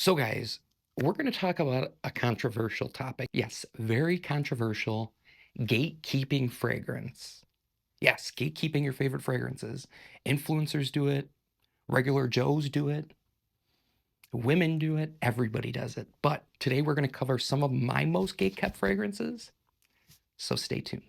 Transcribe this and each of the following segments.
So, guys, we're going to talk about a controversial topic. Yes, very controversial gatekeeping fragrance. Yes, gatekeeping your favorite fragrances. Influencers do it, regular Joes do it, women do it, everybody does it. But today we're going to cover some of my most gatekept fragrances. So, stay tuned.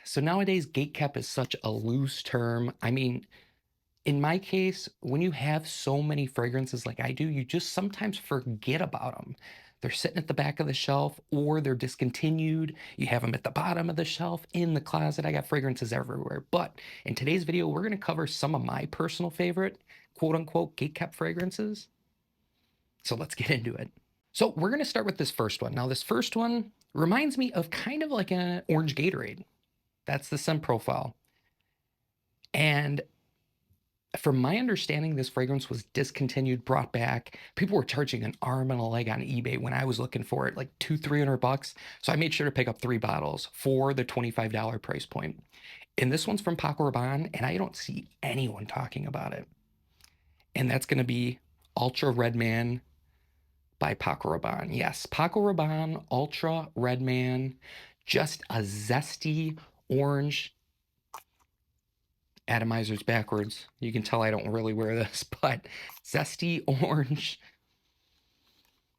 So, nowadays, gatekept is such a loose term. I mean, in my case, when you have so many fragrances like I do, you just sometimes forget about them. They're sitting at the back of the shelf or they're discontinued. You have them at the bottom of the shelf, in the closet. I got fragrances everywhere. But in today's video, we're going to cover some of my personal favorite, quote unquote, gatekept fragrances. So let's get into it. So we're going to start with this first one. Now, this first one reminds me of kind of like an orange Gatorade. That's the scent profile. And from my understanding, this fragrance was discontinued, brought back. People were charging an arm and a leg on eBay when I was looking for it, like $200-300. So I made sure to pick up 3 bottles for the $25 price point. And this one's from Paco Rabanne, and I don't see anyone talking about it. And that's going to be Ultra Red Man by Paco Rabanne. Yes, Paco Rabanne, Ultra Red Man, just a zesty orange. Atomizer's backwards. You can tell I don't really wear this, but zesty orange,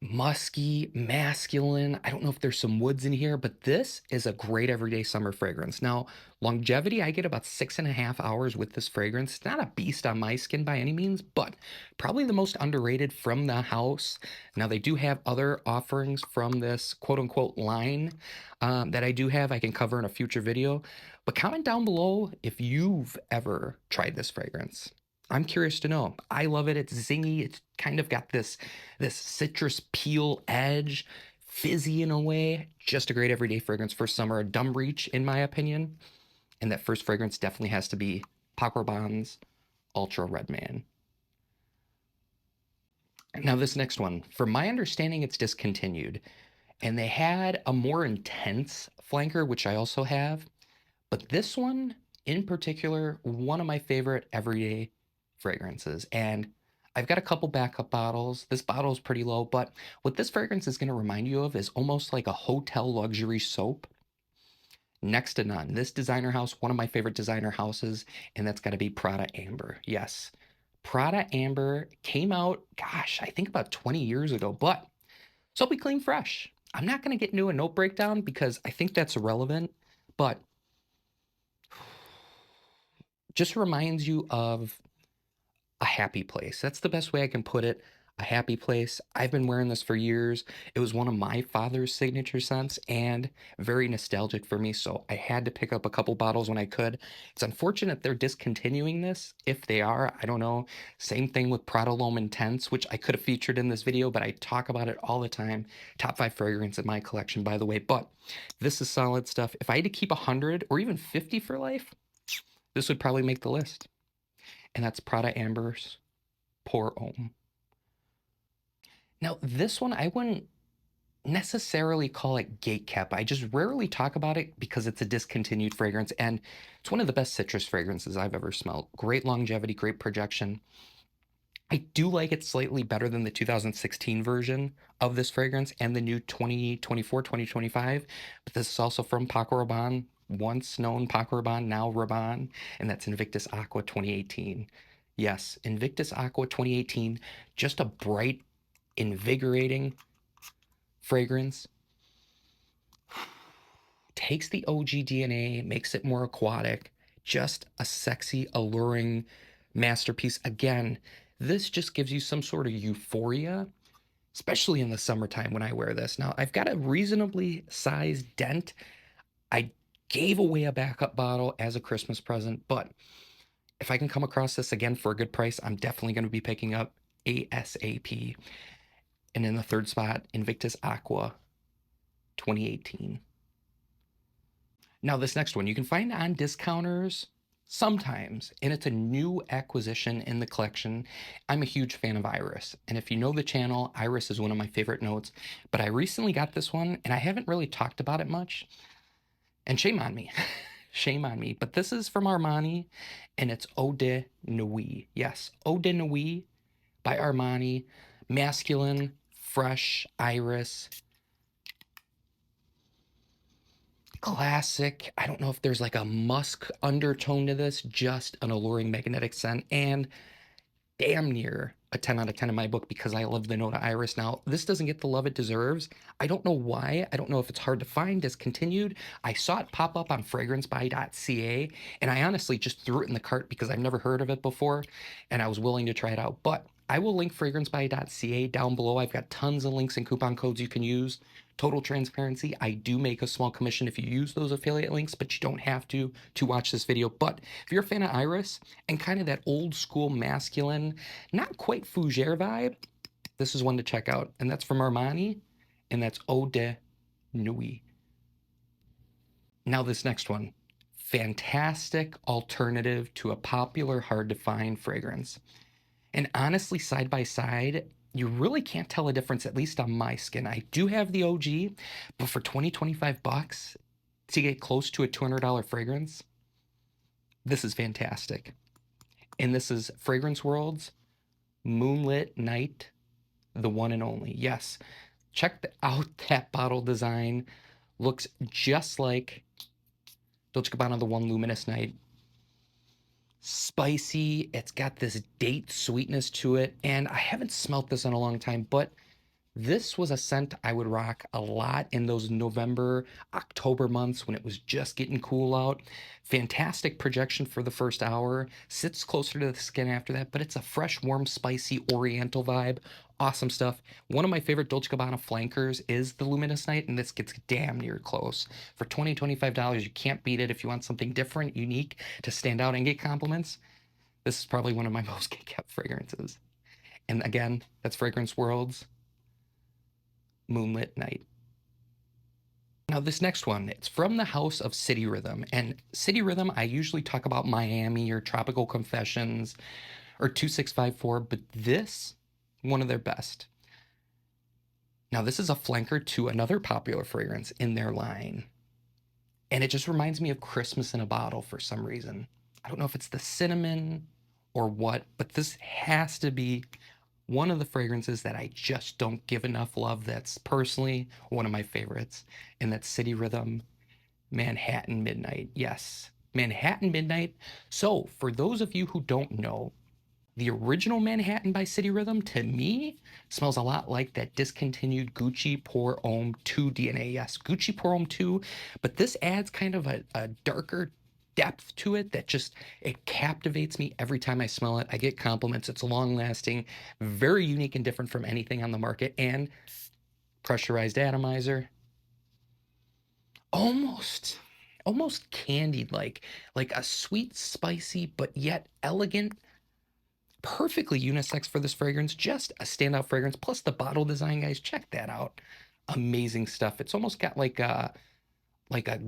musky, masculine. I don't know if there's some woods in here, but this is a great everyday summer fragrance. Now, longevity, I get about 6.5 hours with this fragrance. It's not a beast on my skin by any means, but probably the most underrated from the house. Now, they do have other offerings from this quote unquote line that I do have, I can cover in a future video. But comment down below if you've ever tried this fragrance. I'm curious to know. I love it. It's zingy. It's kind of got this citrus peel edge, fizzy in a way. Just a great everyday fragrance for summer. A dumb reach, in my opinion. And that first fragrance definitely has to be Paco Rabanne's Ultra Red Man. Now, this next one, from my understanding, it's discontinued. And they had a more intense flanker, which I also have. But this one in particular, one of my favorite everyday fragrances. And I've got a couple backup bottles. This bottle is pretty low, but what this fragrance is going to remind you of is almost like a hotel luxury soap. Next to none. This designer house, one of my favorite designer houses, and that's got to be Prada Amber. Yes. Prada Amber came out, gosh, I think about 20 years ago, but so be clean fresh. I'm not going to get into a note breakdown because I think that's irrelevant, but just reminds you of a happy place. That's the best way I can put it. A happy place. I've been wearing this for years. It was one of my father's signature scents and very nostalgic for me. So I had to pick up a couple bottles when I could. It's unfortunate they're discontinuing this. If they are, I don't know. Same thing with Prada L'Homme Intense, which I could have featured in this video, but I talk about it all the time. Top 5 fragrance in my collection, by the way. But this is solid stuff. If I had to keep 100 or even 50 for life, this would probably make the list. And that's Prada Amber's Pour Homme. Now, this one, I wouldn't necessarily call it gatekept. I just rarely talk about it because it's a discontinued fragrance, and it's one of the best citrus fragrances I've ever smelled. Great longevity, great projection. I do like it slightly better than the 2016 version of this fragrance and the new 2024, 2025, but this is also from Paco Rabanne, once known Paco Rabanne, now Rabanne, and that's Invictus Aqua 2018. Yes, Invictus Aqua 2018, just a bright, invigorating fragrance. Takes the OG DNA, makes it more aquatic, just a sexy, alluring masterpiece. Again, this just gives you some sort of euphoria, especially in the summertime when I wear this. Now, I've got a reasonably sized dent. I gave away a backup bottle as a Christmas present, but if I can come across this again for a good price, I'm definitely going to be picking up ASAP. And in the third spot, Invictus Aqua 2018. Now, this next one you can find on discounters sometimes, and it's a new acquisition in the collection. I'm a huge fan of Iris, and if you know the channel, Iris is one of my favorite notes. But I recently got this one, and I haven't really talked about it much, and shame on me. Shame on me. But this is from Armani, and it's Ode Nui. Yes, Ode Nui by Armani. Masculine, fresh, iris, classic. I don't know if there's like a musk undertone to this, just an alluring magnetic scent, and damn near a 10 out of 10 in my book because I love the note of iris. Now, this doesn't get the love it deserves. I don't know why. I don't know if it's hard to find, discontinued. I saw it pop up on FragranceBuy.ca, and I honestly just threw it in the cart because I've never heard of it before, and I was willing to try it out. But I will link FragranceBuy.ca down below. I've got tons of links and coupon codes you can use. Total transparency, I do make a small commission if you use those affiliate links, but you don't have to watch this video. But if you're a fan of Iris and kind of that old school masculine, not quite fougere vibe, this is one to check out. And that's from Armani, and that's Ode Nui. Now this next one, fantastic alternative to a popular, hard to find fragrance. And honestly, side by side, you really can't tell a difference, at least on my skin. I do have the OG, but for 25 bucks to get close to a $200 fragrance, this is fantastic. And this is Fragrance World's Moonlit Night, the one and only. Yes, check out that bottle design. Looks just like Dolce & Gabbana, the one luminous night. Spicy, it's got this date sweetness to it, and I haven't smelt this in a long time, but this was a scent I would rock a lot in those November, October months when it was just getting cool out. Fantastic projection for the first hour, sits closer to the skin after that, but it's a fresh, warm, spicy oriental vibe. Awesome stuff. One of my favorite Dolce & Gabbana flankers is the Luminous Night, and this gets damn near close. For $25, you can't beat it if you want something different, unique, to stand out and get compliments. This is probably one of my most kept fragrances. And again, that's Fragrance World's Moonlit Night. Now this next one, it's from the house of City Rhythm. And City Rhythm, I usually talk about Miami or Tropical Confessions or 2654, but this, one of their best. Now this is a flanker to another popular fragrance in their line. And it just reminds me of Christmas in a bottle for some reason. I don't know if it's the cinnamon or what, but this has to be one of the fragrances that I just don't give enough love. That's personally one of my favorites, and that's City Rhythm Manhattan Midnight. Yes, Manhattan Midnight. So for those of you who don't know, the original Manhattan by City Rhythm, to me, smells a lot like that discontinued Gucci Pour Homme 2 DNA. Yes, Gucci Pour Homme 2, but this adds kind of a darker depth to it that just, it captivates me every time I smell it. I get compliments. It's long lasting, very unique and different from anything on the market, and pressurized atomizer. Almost candied, like a sweet, spicy, but yet elegant, perfectly unisex for this fragrance. Just a standout fragrance. Plus the bottle design, guys, check that out. Amazing stuff. It's almost got like a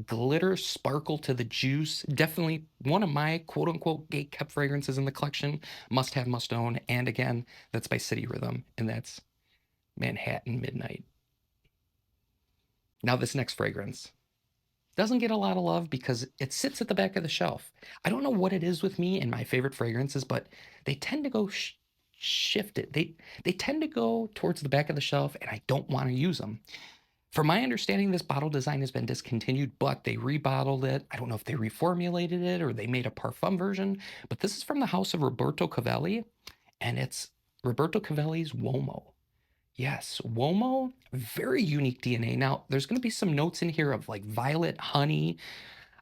glitter sparkle to the juice. Definitely one of my quote unquote gatekept fragrances in the collection. Must have, must own. And again, that's by City Rhythm, and that's Manhattan Midnight. Now this next fragrance doesn't get a lot of love because it sits at the back of the shelf. I don't know what it is with me and my favorite fragrances, but they tend to go shift it. They tend to go towards the back of the shelf, and I don't want to use them. From my understanding, this bottle design has been discontinued, but they rebottled it. I don't know if they reformulated it or they made a parfum version, but this is from the house of Roberto Cavelli, and it's Roberto Cavelli's Womo. Yes, Womo, very unique DNA. Now, there's going to be some notes in here of like violet, honey.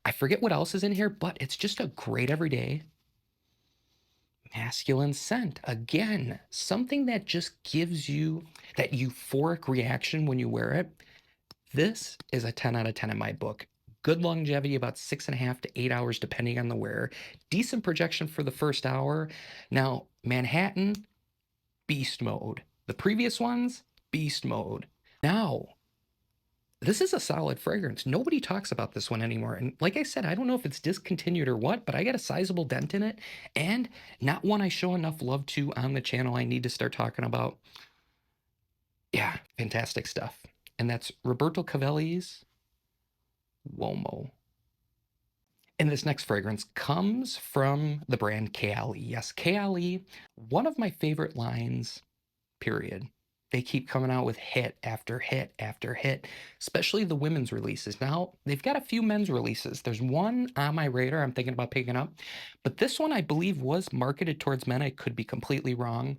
I forget what else is in here, but it's just a great everyday masculine scent. Again, something that just gives you that euphoric reaction when you wear it. This is a 10 out of 10 in my book. Good longevity, about 6.5 to 8 hours, depending on the wear. Decent projection for the first hour. Now, Manhattan, beast mode. The previous ones, beast mode. Now, This is a solid fragrance. Nobody talks about this one anymore. And like I said, I don't know if it's discontinued or what, but I got a sizable dent in it and not one I show enough love to on the channel. I need to start talking about. Yeah, fantastic stuff. And that's Roberto Cavelli's Womo. And this next fragrance comes from the brand Cavelli. Yes, Cavelli, one of my favorite lines, period. They keep coming out with hit after hit after hit, especially the women's releases. Now, they've got a few men's releases. There's one on my radar I'm thinking about picking up, but this one I believe was marketed towards men. I could be completely wrong,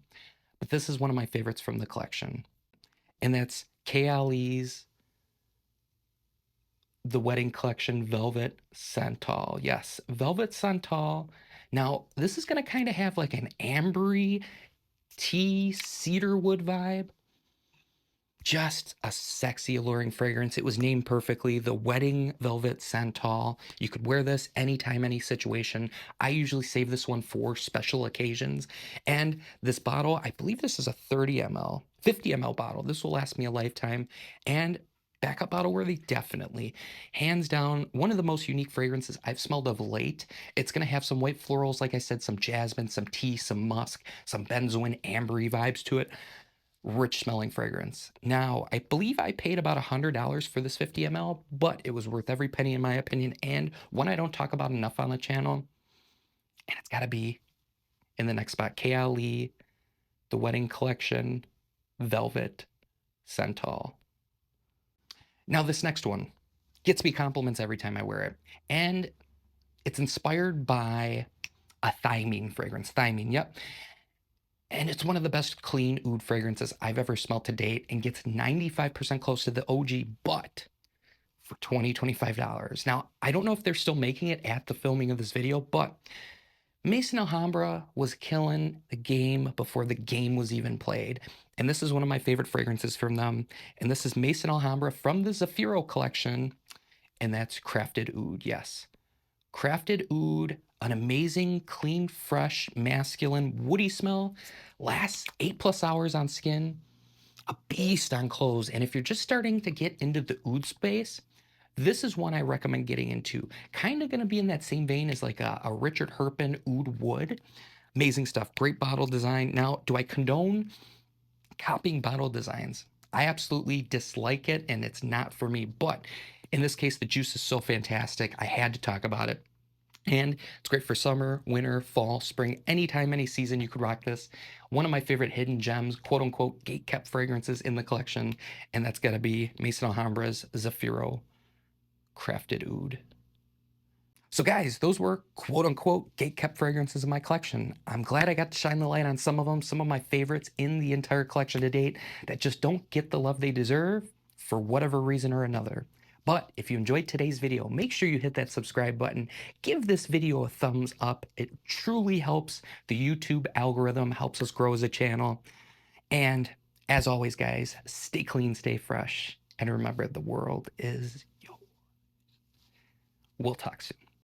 but this is one of my favorites from the collection. And that's Cavelli's The Wedding Collection Velvet Santal. Yes, Velvet Santal. Now, this is going to kind of have like an ambery tea cedarwood vibe. Just a sexy, alluring fragrance. It was named perfectly, the Wedding Velvet Santal. You could wear this anytime, any situation. I usually save this one for special occasions. And this bottle, I believe this is a 30 ml, 50 ml bottle. This will last me a lifetime. And backup bottle worthy, definitely. Hands down, one of the most unique fragrances I've smelled of late. It's going to have some white florals, like I said, some jasmine, some tea, some musk, some benzoin, ambery vibes to it. Rich smelling fragrance. Now, I believe I paid about $100 for this 50 ml, but it was worth every penny in my opinion, and one I don't talk about enough on the channel, and it's got to be in the next spot. Cavelli, The Wedding Collection, Velvet Santal. Now, this next one gets me compliments every time I wear it, and it's inspired by a thymine fragrance. Thymine, yep. And it's one of the best clean oud fragrances I've ever smelled to date and gets 95% close to the OG, but for $20, $25. Now, I don't know if they're still making it at the filming of this video, but Maison Alhambra was killing the game before the game was even played. And this is one of my favorite fragrances from them. And this is Maison Alhambra from the Zapiro collection. And that's Crafted Oud, yes. Crafted Oud, an amazing, clean, fresh, masculine, woody smell, lasts 8+ hours on skin, a beast on clothes. And if you're just starting to get into the oud space, this is one I recommend getting into. Kind of going to be in that same vein as like a Richard Herpen oud wood. Amazing stuff. Great bottle design. Now, do I condone copying bottle designs? I absolutely dislike it, and it's not for me. But in this case, the juice is so fantastic, I had to talk about it. And it's great for summer, winter, fall, spring, anytime, any season you could rock this. One of my favorite hidden gems, quote unquote, gatekept fragrances in the collection. And that's got to be Maison Alhambra's Zapiro Crafted Oud. So guys, those were quote unquote gatekept fragrances in my collection. I'm glad I got to shine the light on some of them, some of my favorites in the entire collection to date that just don't get the love they deserve for whatever reason or another. But if you enjoyed today's video, make sure you hit that subscribe button. Give this video a thumbs up. It truly helps the YouTube algorithm, helps us grow as a channel. And as always, guys, stay clean, stay fresh, and remember the world is yours. We'll talk soon.